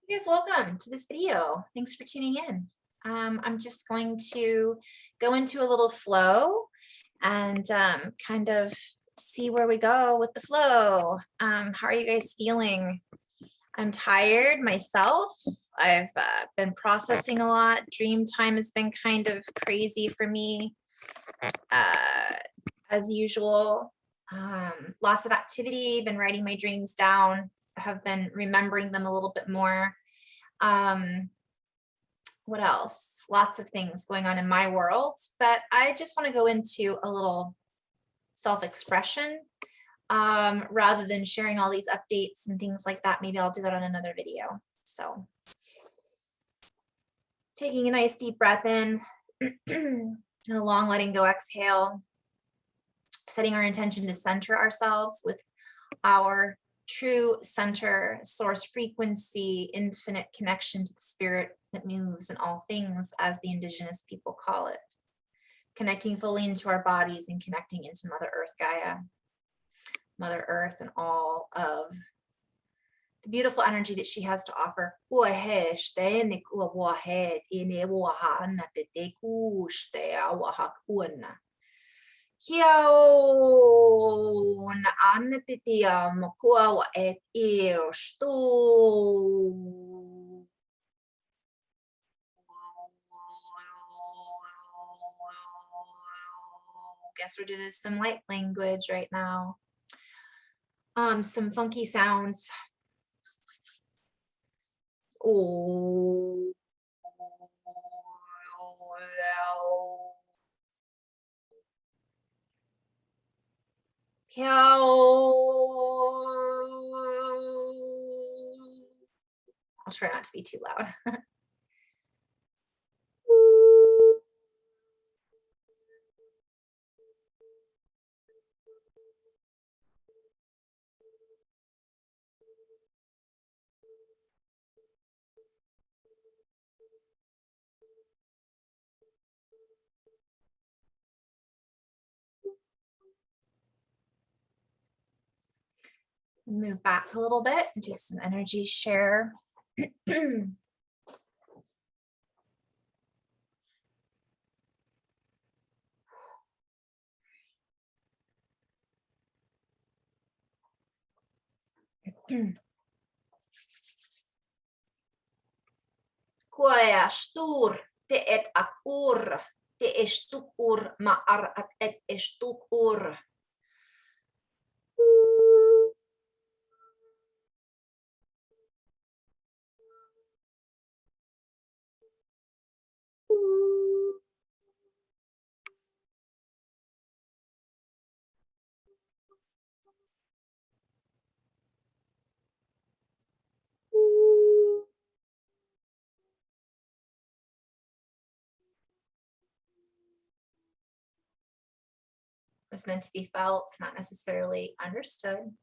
Hey guys, welcome to this video. Thanks for tuning in. I'm just going to go into a little flow and kind of see where we go with the flow. How are you guys feeling? I'm tired myself. I've been processing a lot. Dream time has been kind of crazy for me, as usual. Lots of activity, been writing my dreams down, have been remembering them a little bit more. What else? Lots of things going on in my world, but I just want to go into a little self-expression rather than sharing all these updates and things like that. Maybe I'll do that on another video. So taking a nice deep breath in and a long letting go exhale, setting our intention to center ourselves with our true center, source frequency, infinite connection to the spirit that moves in all things, as the indigenous people call it. Connecting fully into our bodies and connecting into Mother Earth, Gaia, Mother Earth, and all of the beautiful energy that she has to offer. Kiaon anetitia makua et sto. Guess we're doing some light language right now. Some funky sounds. Oh. I'll try not to be too loud. Move back a little bit and do some energy share. Kuayashtur te et akur te estukur maar at et estukur. It's meant to be felt, not necessarily understood.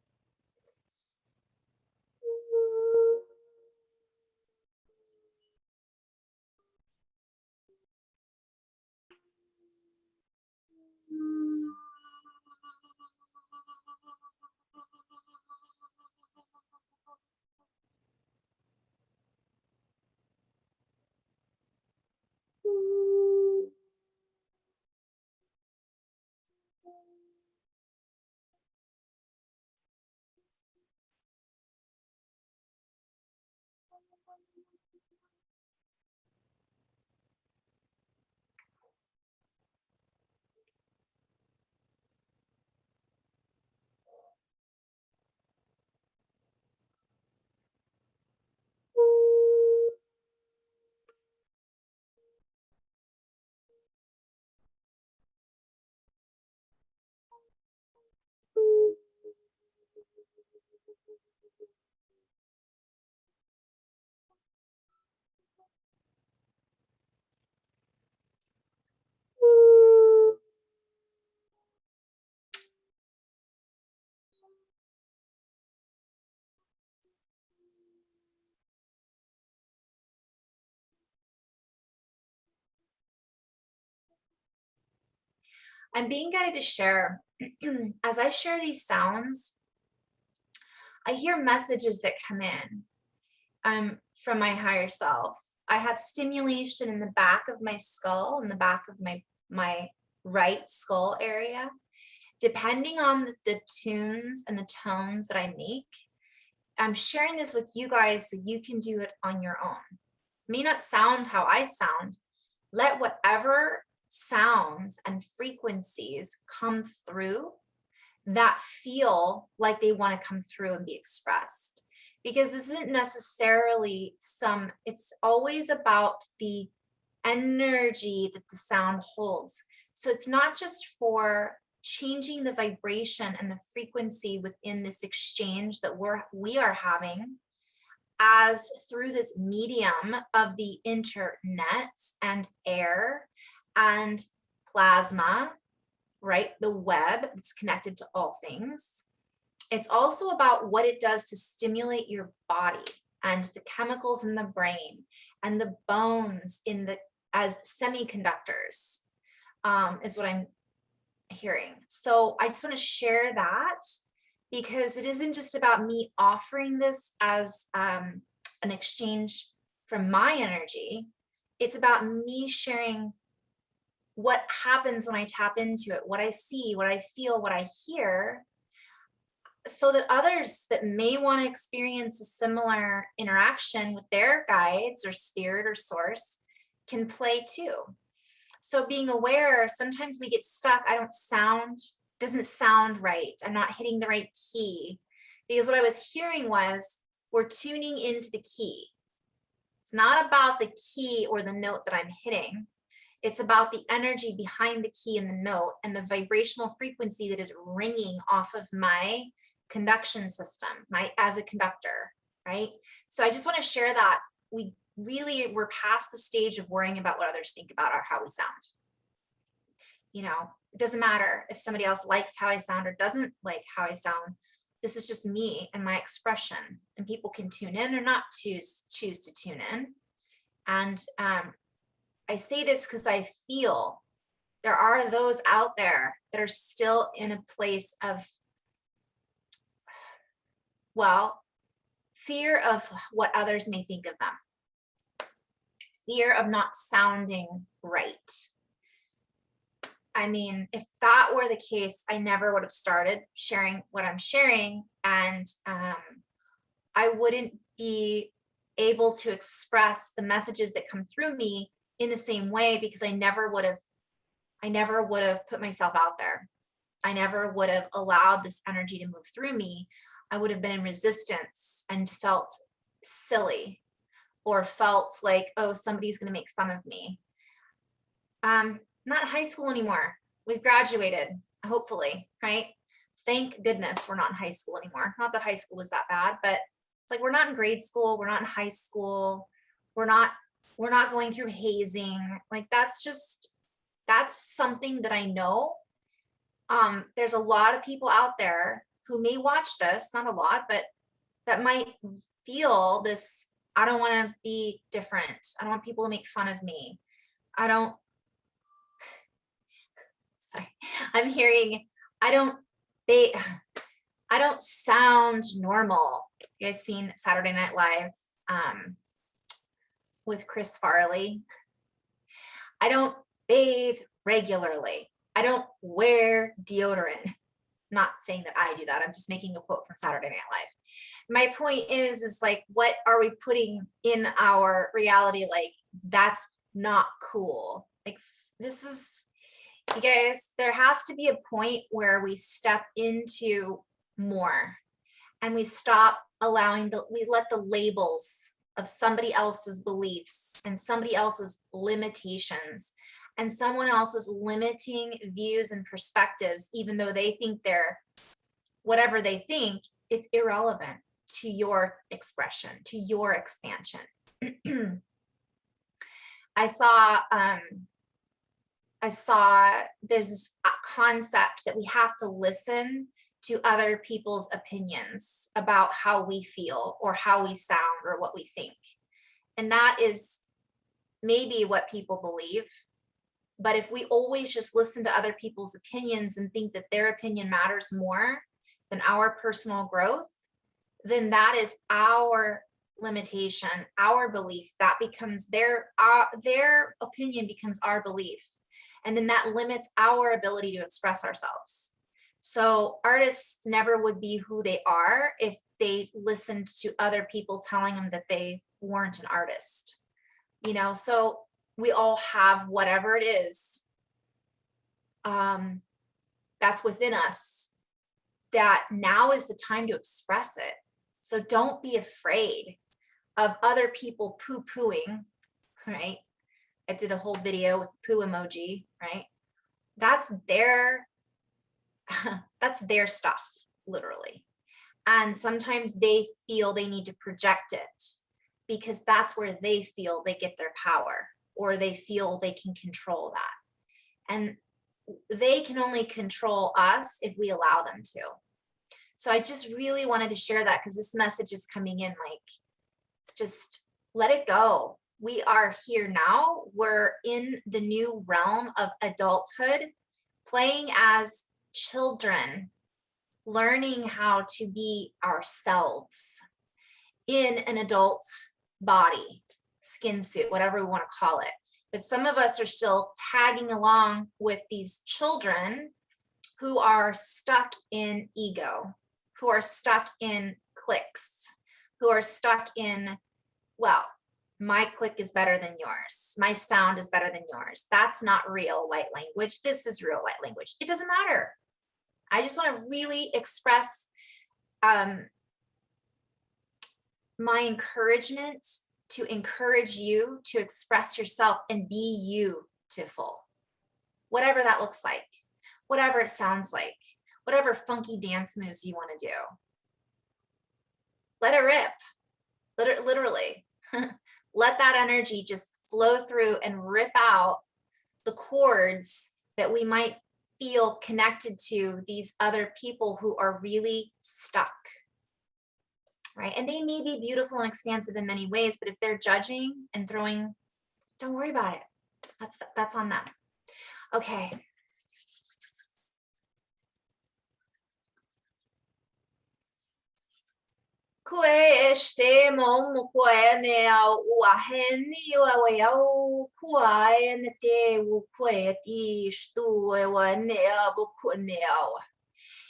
I'm being guided to share. As I share these sounds, I hear messages that come in from my higher self. I have stimulation in the back of my skull, in the back of my right skull area. Depending on the tunes and the tones that I make, I'm sharing this with you guys so you can do it on your own. It may not sound how I sound. Let whatever sounds and frequencies come through that feel like they want to come through and be expressed. Because this isn't necessarily it's always about the energy that the sound holds. So it's not just for changing the vibration and the frequency within this exchange that we are having as through this medium of the internet and air and plasma, right? The web that's connected to all things. It's also about what it does to stimulate your body and the chemicals in the brain and the bones as semiconductors, is what I'm hearing. So I just want to share that because it isn't just about me offering this as an exchange from my energy. It's about me sharing what happens when I tap into it, what I see, what I feel, what I hear, so that others that may want to experience a similar interaction with their guides or spirit or source can play too. So being aware, sometimes we get stuck. Doesn't sound right. I'm not hitting the right key. Because what I was hearing was, we're tuning into the key. It's not about the key or the note that I'm hitting. It's about the energy behind the key and the note and the vibrational frequency that is ringing off of my conduction system, as a conductor, right? So I just want to share that we're past the stage of worrying about what others think about how we sound. It doesn't matter if somebody else likes how I sound or doesn't like how I sound. This is just me and my expression, and people can tune in or not choose to tune in. And I say this because I feel there are those out there that are still in a place of, fear of what others may think of them. Fear of not sounding right. I mean, if that were the case, I never would have started sharing what I'm sharing, and I wouldn't be able to express the messages that come through me in the same way, because I never would have put myself out there. I never would have allowed this energy to move through me. I would have been in resistance and felt silly or felt like, oh, somebody's going to make fun of me. Not high school anymore. We've graduated, hopefully, right? Thank goodness we're not in high school anymore. Not that high school was that bad, but it's like we're not in grade school. We're not in high school. We're not going through hazing. Like that's something that I know. There's a lot of people out there who may watch this, not a lot, but that might feel this, I don't want to be different. I don't want people to make fun of me. I'm hearing, I don't sound normal. You guys seen Saturday Night Live with Chris Farley? I don't bathe regularly. I don't wear deodorant. Not saying that I do that. I'm just making a quote from Saturday Night Live. My point is like, what are we putting in our reality? Like, that's not cool. Like, you guys, there has to be a point where we step into more and we stop we let the labels of somebody else's beliefs and somebody else's limitations and someone else's limiting views and perspectives, even though they think whatever they think, it's irrelevant to your expression, to your expansion. I saw there's this concept that we have to listen to other people's opinions about how we feel or how we sound or what we think. And that is maybe what people believe. But if we always just listen to other people's opinions and think that their opinion matters more than our personal growth, then that is our limitation, our belief, that becomes their opinion becomes our belief. And then that limits our ability to express ourselves. So artists never would be who they are if they listened to other people telling them that they weren't an artist. You know, so we all have whatever it is that's within us, that now is the time to express it. So don't be afraid of other people poo-pooing, right? I did a whole video with the poo emoji, right? That's their stuff, literally. And sometimes they feel they need to project it because that's where they feel they get their power, or they feel they can control that. And they can only control us if we allow them to. So I just really wanted to share that because this message is coming in, like, just let it go. We are here now. We're in the new realm of adulthood, playing as children, learning how to be ourselves in an adult body, skin suit, whatever we want to call it. But some of us are still tagging along with these children who are stuck in ego, who are stuck in cliques, who are stuck in, well, my clique is better than yours. My sound is better than yours. That's not real light language. This is real light language. It doesn't matter. I just want to really express my encouragement to encourage you to express yourself and be you to full. Whatever that looks like, whatever it sounds like, whatever funky dance moves you want to do. Let it rip, literally. Let that energy just flow through and rip out the cords that we might feel connected to these other people who are really stuck, right? And they may be beautiful and expansive in many ways, but if they're judging and throwing, don't worry about it. That's on them. Okay. Kue este mo kue ne au aheni o au kue ne te u kue ti stu e wa ne bu kune au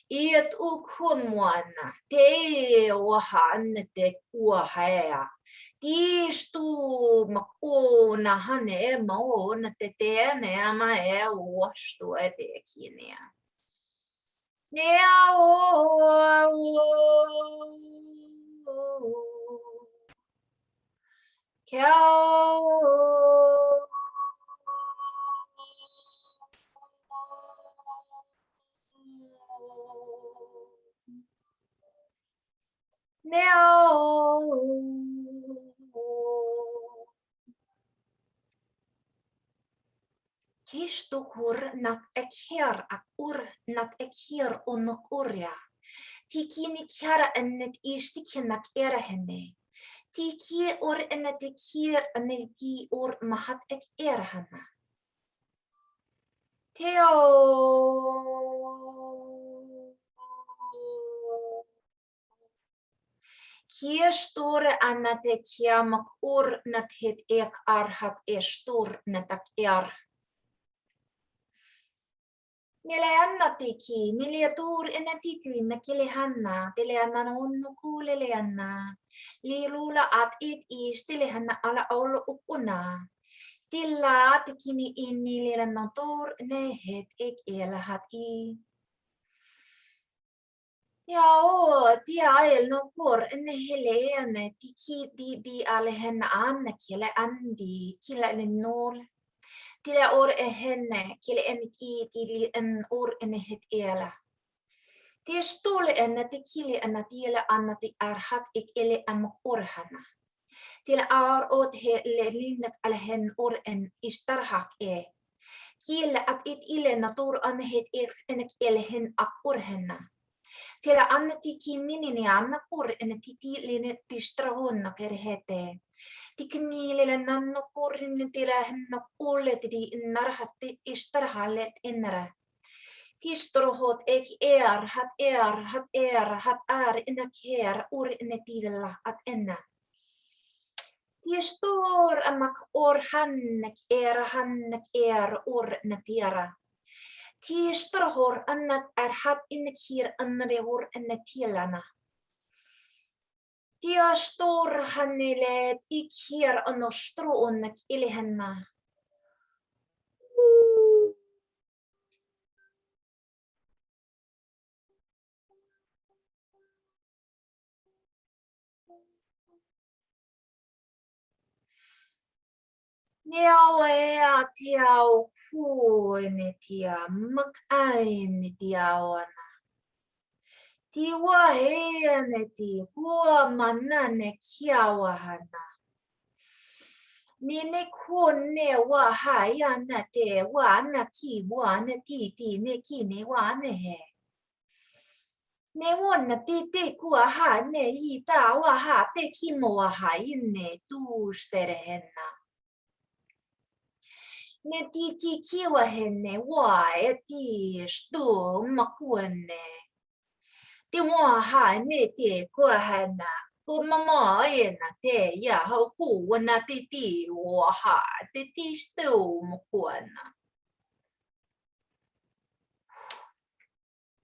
iet u kumwana te o han te u haya ti stu ma o na hane mo na te ne ama e o stu e te kine ne au Kishtukur nat ekher akur nat ekher unukuria. Tikini kiara enet ishtikinak erahene. Tiki or enetikir aneti or mahat ek erahana. Teo. Kiestur anate kiamak ur nathit ek arhat estur natak er. Nileanna tiki, niliatur enatiti nakilihanna, tileanna nonnuku lilianna, lilula at it is tilehanna ala olo upuna. Tilla tikini inni lilannatur nehet ek elahat I. Jao, tiael no por neheleane tiki di alehenna anna kile andi, kile nol. Tila or henne, kille enit I tili en or enehet ela. Tia stole enne te kille enna tiele anna te arhat ik ele amak orhana. Tila ar ot he le linnak alhen or en istarhak e. Kille at it ile natur anhet enek elhen ak orhenna. Tila anna ti kinini anna por en titi linet tistrahonna kerhete. Tikniilillä nanno kurin tilähennä kulletidi narhatti istarhalet ennerä. Tistorhot ek hat er hat innak her ur netillä at enna. Yestor amak or hannek or natira. Tishtorhor annat arhat innekir anrehor annatilana. Tiastor hannelet ikir annostro onnek ilihenna. Niawea tiao kuenetia mak ainitiawana. Tiwa heneti hua manane kiawahana. Mine kone wa haya na te wa na ki wa na ti ne ki ne wa ne he. Ne won na ti kua ha ne yi ta wa ha te ki mo wa ha ne tu stere henna. Ne ti ki wa henne wa e ti stu makuenne. Ti wa ha ne te kua hana. Cô mama ơi na te ya hậu cụ na ti wa ha ti stu mo kuana.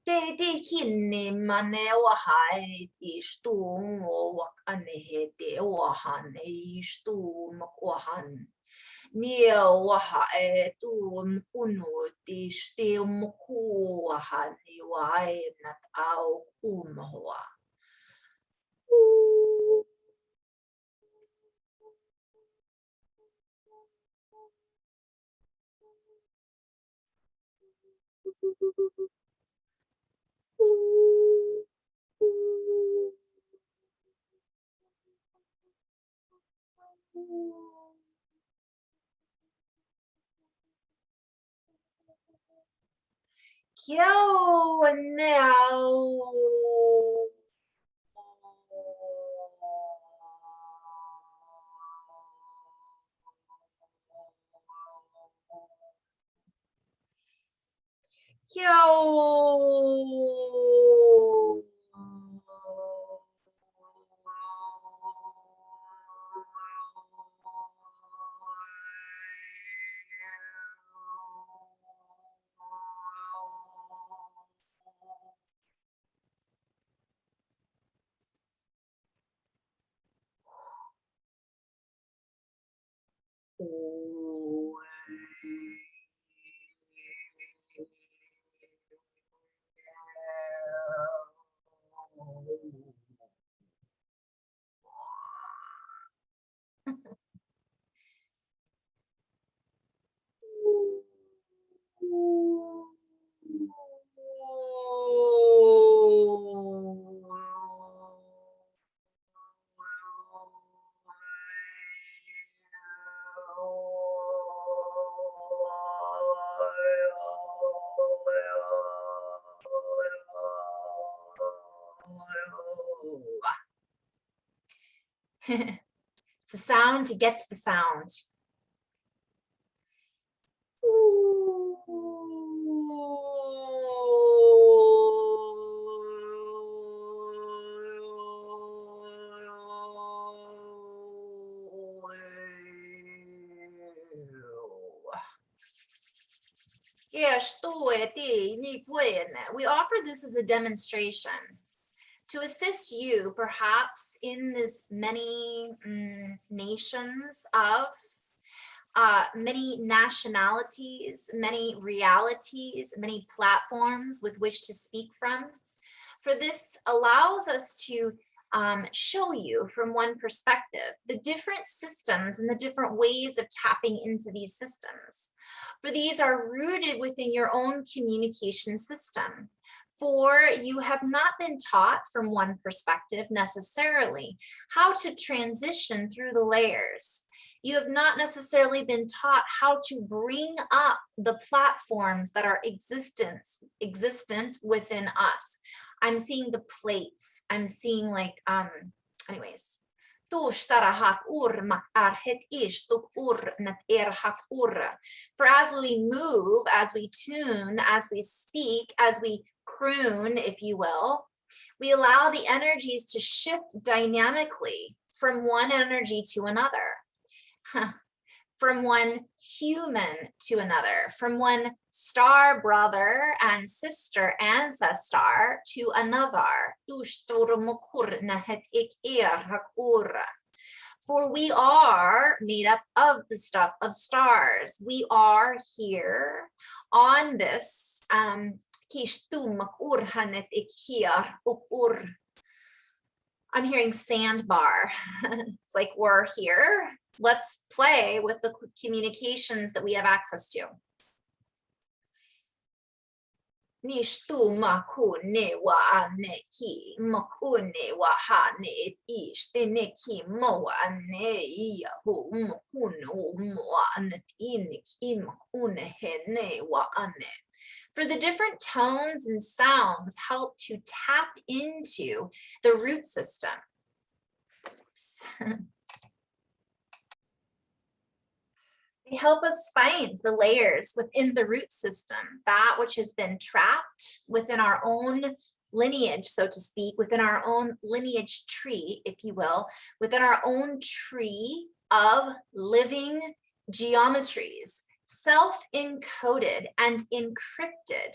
Te kinni mane wa ha ti stu mo wa ane he te wa ha ne stu mo wa han. Ni wa ha tu mo kunu ti stu mo ku wa ha ni wa na au ku mo wa. Kiao now. Kiao. It's a sound to get to the sound. We offer this as a demonstration to assist you perhaps in this many nations of many nationalities, many realities, many platforms with which to speak from. For this allows us to show you from one perspective the different systems and the different ways of tapping into these systems. For these are rooted within your own communication system. For you have not been taught from one perspective necessarily how to transition through the layers. You have not necessarily been taught how to bring up the platforms that are existent within us. I'm seeing the plates. I'm seeing like, anyways. For as we move, as we tune, as we speak, as we croon, if you will, we allow the energies to shift dynamically from one energy to another. from one human to another, from one star brother and sister ancestor to another. For we are made up of the stuff of stars. We are here on this I'm hearing sandbar. It's like we're here. Let's play with the communications that we have access to. Nishtu makune wa ane ki makune wa ha ne ish te ne ki mo ane iya hu makune wa ane ini ki makune he ne wa ane. For the different tones and sounds help to tap into the root system. They help us find the layers within the root system, that which has been trapped within our own lineage, so to speak, within our own lineage tree, if you will, within our own tree of living geometries, self-encoded and encrypted.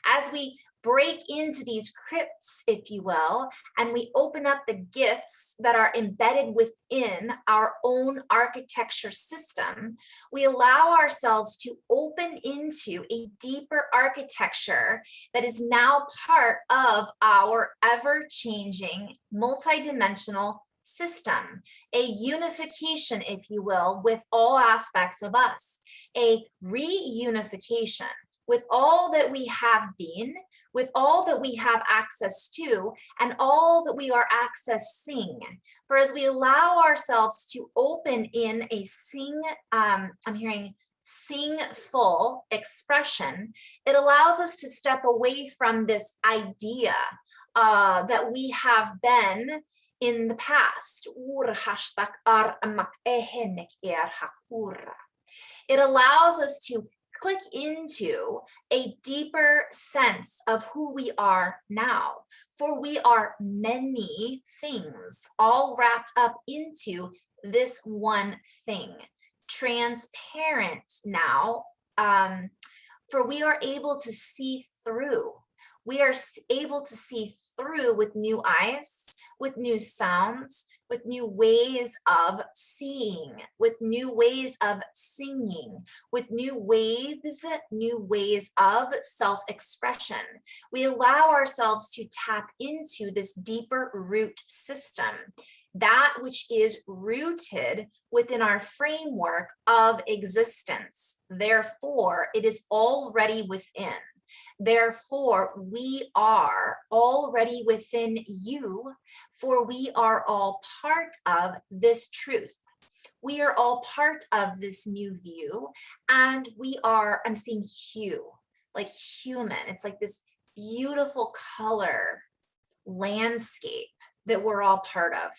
As we break into these crypts, if you will, and we open up the gifts that are embedded within our own architecture system, we allow ourselves to open into a deeper architecture that is now part of our ever-changing, multidimensional system, a unification, if you will, with all aspects of us, a reunification with all that we have been, with all that we have access to, and all that we are accessing. For as we allow ourselves to open in a I'm hearing singful expression, it allows us to step away from this idea that we have been in the past. It allows us to click into a deeper sense of who we are now. For we are many things all wrapped up into this one thing. Transparent now, for we are able to see through. We are able to see through with new eyes, with new sounds, with new ways of seeing, with new ways of singing, with new ways of self-expression. We allow ourselves to tap into this deeper root system, that which is rooted within our framework of existence. Therefore, it is already within. Therefore, we are already within you, for we are all part of this truth. We are all part of this new view, and we are, I'm seeing hue, like human. It's like this beautiful color landscape that we're all part of.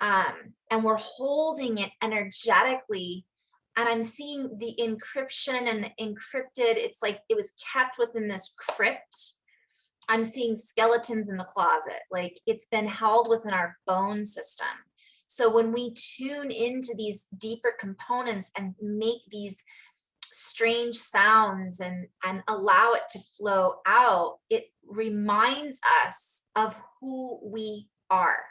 And we're holding it energetically. And I'm seeing the encryption and the encrypted, it's like it was kept within this crypt. I'm seeing skeletons in the closet, like it's been held within our bone system. So when we tune into these deeper components and make these strange sounds and allow it to flow out, it reminds us of who we are,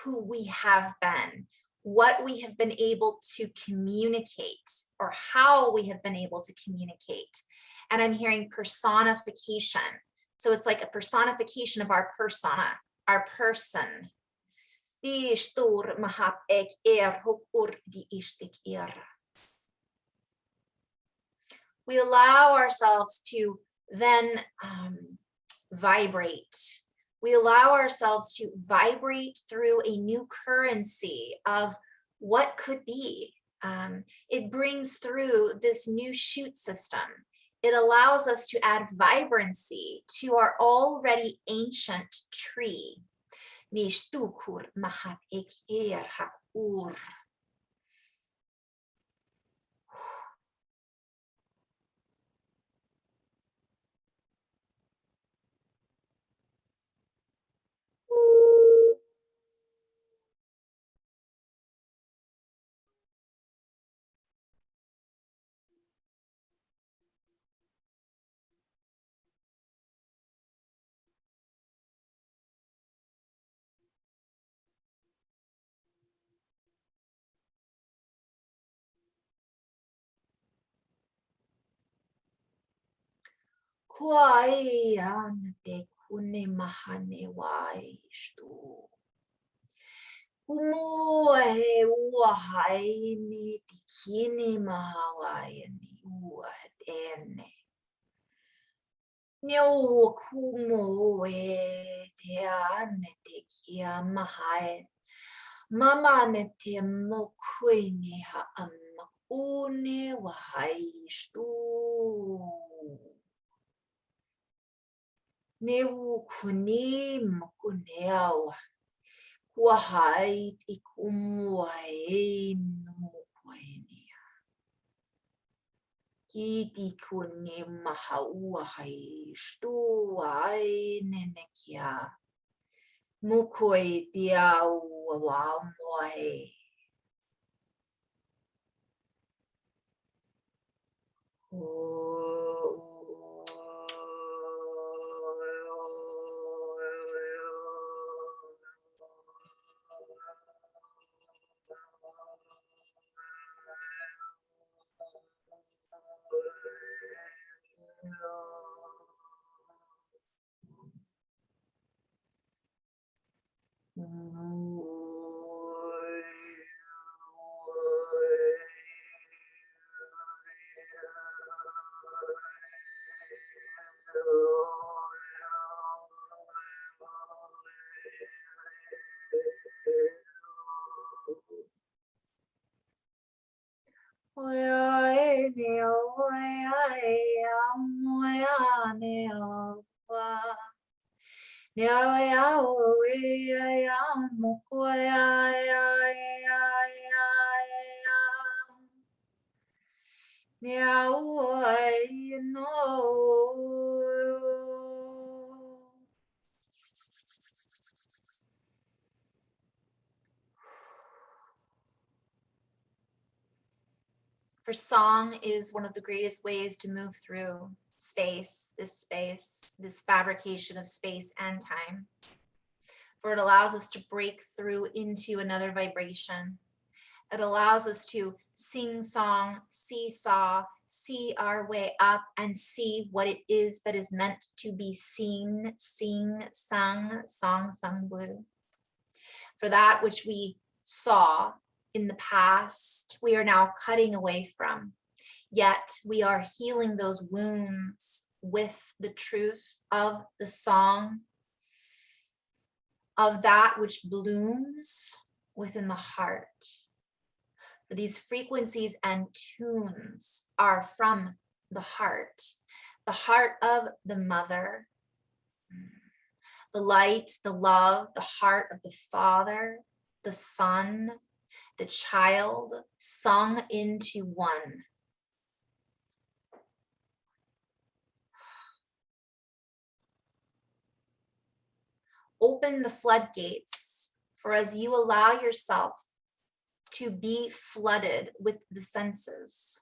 who we have been, what we have been able to communicate, or how we have been able to communicate. And I'm hearing personification. So it's like a personification of our persona, our person. We allow ourselves to then vibrate. We allow ourselves to vibrate through a new currency of what could be. It brings through this new shoot system. It allows us to add vibrancy to our already ancient tree. Kwai ante kune mahane wai stu. Umuhe uahai ni tikini mahawai ni uahet ene. Nyo kumo te ane te kia mahai. Mama ne te mokui ni ha amakune wahai stu. Newu kuni mokuneau. Wahai ikumuai numukwenia. Kiti kuni mahauahai stu ai nenekia. Mukoi tiau wamoai. For song is one of the greatest ways to move through space, this fabrication of space and time. For it allows us to break through into another vibration. It allows us to sing song, seesaw, see our way up and see what it is that is meant to be seen, sing, sung, song, sung, blue. For that which we saw in the past, we are now cutting away from. Yet we are healing those wounds with the truth of the song, of that which blooms within the heart. For these frequencies and tunes are from the heart of the mother, the light, the love, the heart of the father, the son, the child, sung into one. Open the floodgates, for as you allow yourself to be flooded with the senses,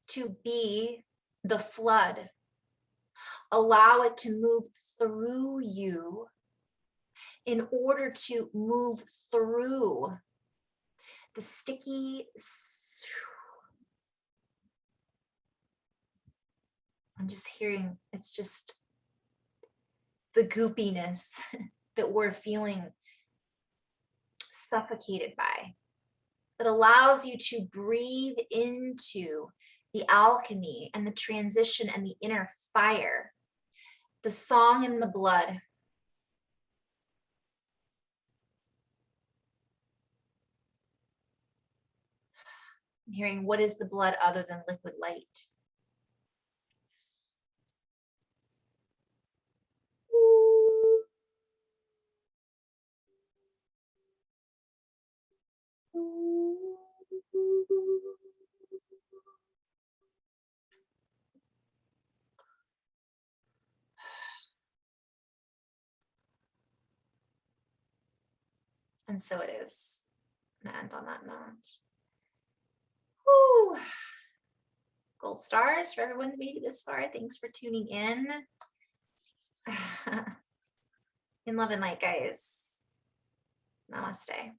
to be the flood, allow it to move through you in order to move through the sticky, I'm just hearing, it's just the goopiness that we're feeling suffocated by. It allows you to breathe into the alchemy and the transition and the inner fire, the song in the blood. I'm hearing, what is the blood other than liquid light? And so it is. I'm gonna end on that note. Woo. Gold stars for everyone that made it this far. Thanks for tuning in. In love and light, guys. Namaste.